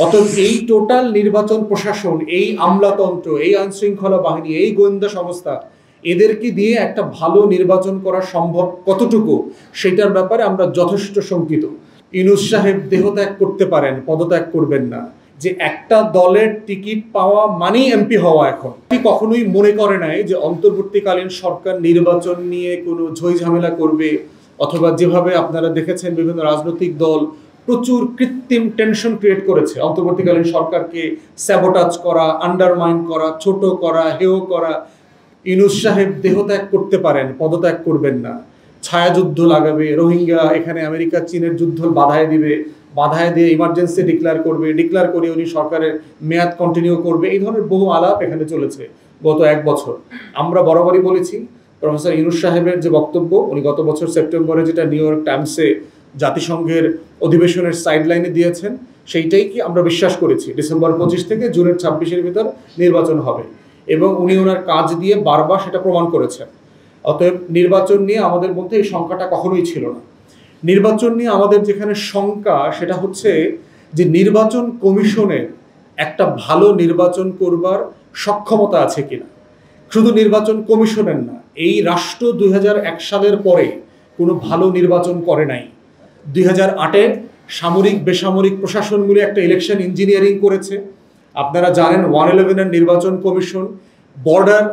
অতএব এই টোটাল নির্বাচন প্রশাসন, এই আমলাতন্ত্র, এই আইনশৃঙ্খলা বাহিনী, এই গোয়েন্দা সংস্থা, এদেরকে দিয়ে একটা ভালো নির্বাচন করা সম্ভব কতটুকু সেটার ব্যাপারে আমরা যথেষ্ট শঙ্কিত। ইউনূস সাহেব দেহত্যাগ করতে পারেন, পদত্যাগ করবেন না। যে একটা দলের টিকিট পাওয়া মানেই এমপি হওয়া এখন কখনোই মনে করে নাই যে অন্তর্বর্তীকালীন সরকার নির্বাচন নিয়ে কোনো ঝই ঝামেলা করবে, অথবা যেভাবে আপনারা দেখেছেন বিভিন্ন রাজনৈতিক দল প্রচুর কৃত্রিম টেনশন ক্রিয়েট করেছে অন্তর্বর্তীকালীন সরকারকে স্যাবোটাজ করা, আন্ডারমাইন করা, ছোট করা, হেয় করা। ইউনূস সাহেব দেহত্যাগ করতে পারেন, পদত্যাগ করবেন না। ছায়াযুদ্ধ লাগাবে, রোহিঙ্গা এখানে আমেরিকা চীনের যুদ্ধ বাধায় দিবে, বাধায় দিয়ে ইমার্জেন্সি ডিক্লেয়ার করবে, ডিক্লেয়ার করে উনি সরকারের মেয়াদ কন্টিনিউ করবে। এই ধরনের বহু আলাপ এখানে চলেছে গত 1 বছর। আমরা বরাবরই বলেছি প্রফেসর ইউনূস সাহেবের যে বক্তব্য, উনি গত বছর সেপ্টেম্বরে যেটা নিউ ইয়র্ক টাইমসে জাতিসংঘের অধিবেশনের সাইডলাইনে দিয়েছেন, সেইটাই কি আমরা বিশ্বাস করেছি। ডিসেম্বর 25 থেকে জুনের 26-এর ভিতর নির্বাচন হবে, এবং উনি ওনার কাজ দিয়ে বারবার সেটা প্রমাণ করেছেন। অতএব নির্বাচন নিয়ে আমাদের মধ্যে এই শঙ্কাটা কখনোই ছিল না। নির্বাচন নিয়ে আমাদের যেখানে শঙ্কা সেটা হচ্ছে যে নির্বাচন কমিশনের একটা ভালো নির্বাচন করবার সক্ষমতা আছে কিনা। শুধু নির্বাচন কমিশনের না, এই রাষ্ট্র 2001 সালের পরে কোনো ভালো নির্বাচন করে নাই। 2008-এ সামরিক বেসামরিক প্রশাসনগুলি একটা ইলেকশন ইঞ্জিনিয়ারিং করেছে। আপনারা জানেন 111-এর নির্বাচন কমিশন বর্ডার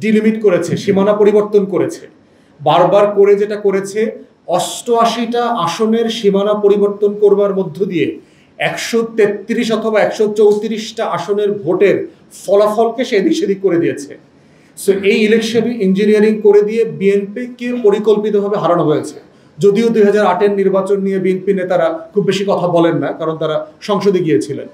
ডিলিমিট করেছে, সীমানা পরিবর্তন করেছে। বারবার করে যেটা করেছে, 88টা আসনের সীমানা পরিবর্তন করবার মধ্য দিয়ে 133 অথবা 134টা আসনের ভোটের ফলাফলকে সে এদিক সেদিক করে দিয়েছে। সো এই ইলেকশন ইঞ্জিনিয়ারিং করে দিয়ে বিএনপিকে পরিকল্পিতভাবে হারানো হয়েছে। যদিও 2008-এর নির্বাচন নিয়ে বিএনপি নেতারা খুব বেশি কথা বলেন না, কারণ তারা সংসদে গিয়েছিলেন।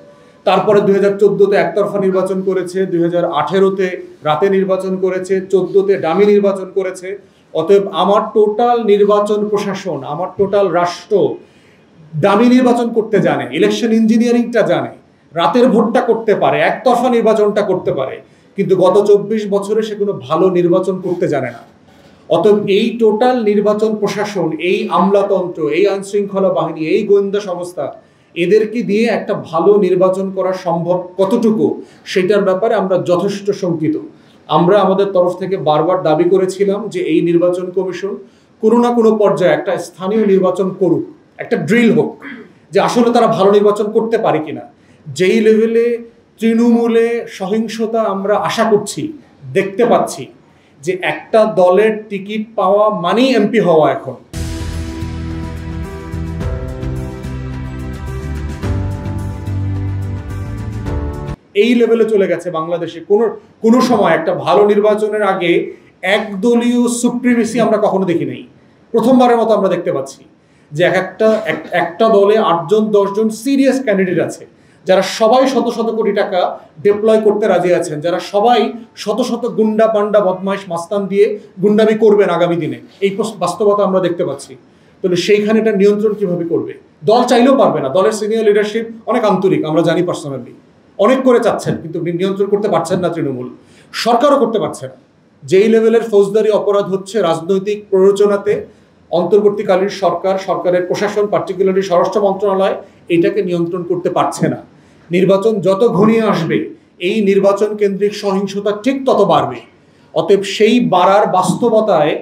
তারপরে 2014-তে একতরফা নির্বাচন করেছে, 2018-তে রাতে নির্বাচন করেছে, 14-তে ডামি নির্বাচন করেছে। অতএব আমার টোটাল নির্বাচন প্রশাসন, আমার টোটাল রাষ্ট্র ডামি নির্বাচন করতে জানে, ইলেকশন ইঞ্জিনিয়ারিংটা জানে, রাতের ভোটটা করতে পারে, একতরফা নির্বাচনটা করতে পারে, কিন্তু গত 24 বছরে সে কোনো ভালো নির্বাচন করতে জানে না। অতএব এই টোটাল নির্বাচন প্রশাসন, এই আমলাতন্ত্র, এই আইনশৃঙ্খলা বাহিনী, এই গোয়েন্দা সংস্থা, এদেরকে দিয়ে একটা ভালো নির্বাচন করা সম্ভব কতটুকু সেটার ব্যাপারে আমরা যথেষ্ট শঙ্কিত। আমরা আমাদের তরফ থেকে বারবার দাবি করেছিলাম যে এই নির্বাচন কমিশন কোনো না কোনো পর্যায়ে একটা স্থানীয় নির্বাচন করুক, একটা ড্রিল হোক, যে আসলে তারা ভালো নির্বাচন করতে পারে কিনা। যেই লেভেলে তৃণমূলে সহিংসতা আমরা আশা করছি, দেখতে পাচ্ছি, যে একটা দলের টিকিট পাওয়া মানেই এমপি হওয়া এখন। এই লেভেলে চলে গেছে বাংলাদেশে। কোনো সময় একটা ভালো নির্বাচনের আগে একদলীয় সুপ্রিমেসি আমরা কখনো দেখি নাই। প্রথমবারের মতো আমরা দেখতে পাচ্ছি যে একটা দলে 8জন 10জন সিরিয়াস ক্যান্ডিডেট আছে, যারা সবাই শত শত কোটি টাকা ডিপ্লয় করতে রাজি আছেন, যারা সবাই শত শত গুন্ডা পান্ডা বদমাইশ মাস্তান দিয়ে গুন্ডামি করবেন আগামী দিনে। এই বাস্তবতা আমরা দেখতে পাচ্ছি। তাহলে সেইখানে এটা নিয়ন্ত্রণ কিভাবে করবে? দল চাইলেও পারবে না। দলের সিনিয়র লিডারশিপ অনেক আন্তরিক, আমরা জানি পার্সোনালি, অনেক করে চাচ্ছেন, কিন্তু নিয়ন্ত্রণ করতে পারছেন না তৃণমূল, সরকারও করতে পারছে না। যেই লেভেলের ফৌজদারি অপরাধ হচ্ছে রাজনৈতিক প্ররোচনাতে, অন্তর্বর্তীকালীন সরকারের প্রশাসন, পার্টিকুলারলি স্বরাষ্ট্র মন্ত্রণালয় এটাকে নিয়ন্ত্রণ করতে পারছে না। নির্বাচন যত ঘনিয়ে আসবে এই নির্বাচন কেন্দ্রিক সহিংসতা ঠিক তত বাড়বে। অতএব সেই বাড়ার বাস্তবতায়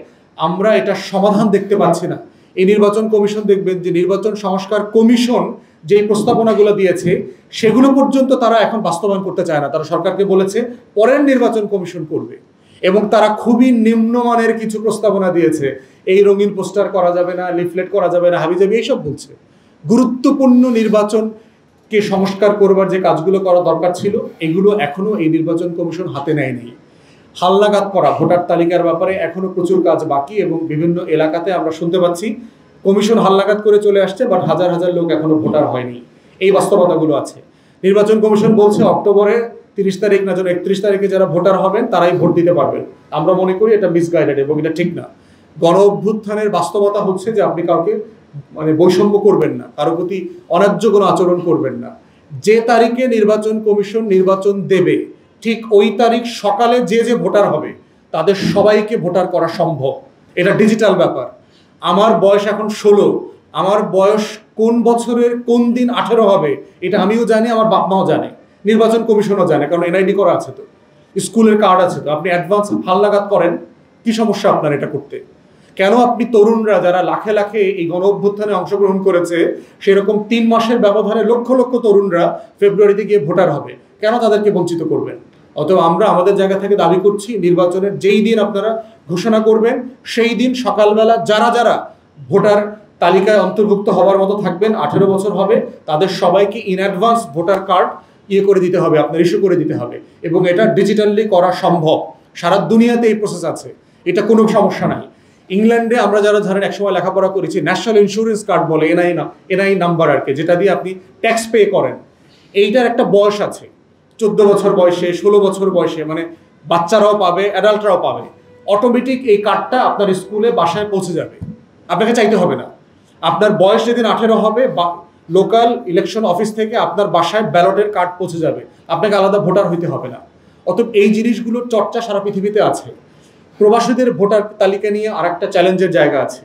আমরা এটা সমাধান দেখতে পাচ্ছি না। এই নির্বাচন কমিশন দেখবেন যে নির্বাচন সংস্কার কমিশন যে প্রস্তাবনাগুলো দিয়েছে সেগুলো পর্যন্ত তারা এখন বাস্তবায়ন করতে চায় না। তারা সরকারকে বলেছে পরের নির্বাচন কমিশন করবে, এবং তারা খুবই নিম্নমানের কিছু প্রস্তাবনা দিয়েছে। এই রঙিন পোস্টার করা যাবে না, লিফলেট করা যাবে না, হাবিজাবি এইসব বলছে। গুরুত্বপূর্ণ নির্বাচনকে সংস্কার করবার যে কাজগুলো করা দরকার ছিল এগুলো এখনো এই নির্বাচন কমিশন হাতে নেয়নি। হালনাগাদ করা ভোটার তালিকার ব্যাপারে এখনো প্রচুর কাজ বাকি, এবং বিভিন্ন এলাকাতে আমরা শুনতে পাচ্ছি কমিশন হালনাগাদ করে চলে আসছে, বাট হাজার হাজার লোক এখনো ভোটার হয়নি। এই বাস্তবতাগুলো আছে। নির্বাচন কমিশন বলছে অক্টোবরে 30 তারিখ না যেন 31 তারিখে যারা ভোটার হবেন তারাই ভোট দিতে পারবেন। আমরা মনে করি এটা মিসগাইডেড এবং এটা ঠিক না। গণ অভ্যুত্থানের বাস্তবতা হচ্ছে যে আপনি কাউকে বৈষম্য করবেন না, কারো প্রতি অন্যায্য কোনো আচরণ করবেন না। যে তারিখে নির্বাচন কমিশন নির্বাচন দেবে ঠিক ওই তারিখ সকালে যে ভোটার হবে তাদের সবাইকে ভোটার করা সম্ভব। এটা ডিজিটাল ব্যাপার। আমার বয়স এখন 16, আমার বয়স কোন বছরের কোন দিন 18 হবে এটা আমিও জানি, আমার বাপ মাও জানে, নির্বাচন কমিশনও জানে, কারণ এনআইডি করা আছে তো, স্কুলের কার্ড আছে তো। আপনি অ্যাডভান্স হালনাগাদ করেন, কি সমস্যা আপনার এটা করতে? কেন আপনি তরুণরা যারা লাখে লাখে এই গণ অভ্যুত্থানে অংশগ্রহণ করেছে, সেরকম 3 মাসের ব্যবধানে লক্ষ লক্ষ তরুণরা ফেব্রুয়ারিতে গিয়ে ভোটার হবে, কেন তাদেরকে বঞ্চিত করবেন? অতএব আমরা আমাদের জায়গা থেকে দাবি করছি, নির্বাচনের যেই দিন আপনারা ঘোষণা করবেন সেই দিন সকালবেলা যারা যারা ভোটার তালিকায় অন্তর্ভুক্ত হওয়ার মতো থাকবেন, 18 বছর হবে, তাদের সবাইকে ইন অ্যাডভান্স ভোটার কার্ড করে দিতে হবে, আপনার ইস্যু করে দিতে হবে। এবং এটা ডিজিটালি করা সম্ভব, সারা দুনিয়াতে এই প্রসেস আছে, এটা কোনো সমস্যা নাই। ইংল্যান্ডে আমরা যারা ধরেন একসময় লেখাপড়া করেছি, ন্যাশনাল ইন্স্যুরেন্স কার্ড বলে, এনআই নাম্বার আর কি, যেটা দিয়ে আপনি ট্যাক্স পে করেন, এইটার একটা বয়স আছে, 14 বছর বয়সে, 16 বছর বয়সে, মানে বাচ্চারাও পাবে, অ্যাডাল্টরাও পাবে। অটোমেটিক এই কার্ডটা আপনার স্কুলে বাসায় পৌঁছে যাবে, আপনাকে চাইতে হবে না। আপনার বয়স যেদিন 18 হবে, লোকাল ইলেকশন অফিস থেকে আপনার বাসায় ব্যালটের কার্ড পৌঁছে যাবে, আপনাকে আলাদা ভোটার হইতে হবে না। অতএব এই জিনিসগুলোর চর্চা সারা পৃথিবীতে আছে। প্রবাসীদের ভোটার তালিকা নিয়ে আরেকটা চ্যালেঞ্জের জায়গা আছে।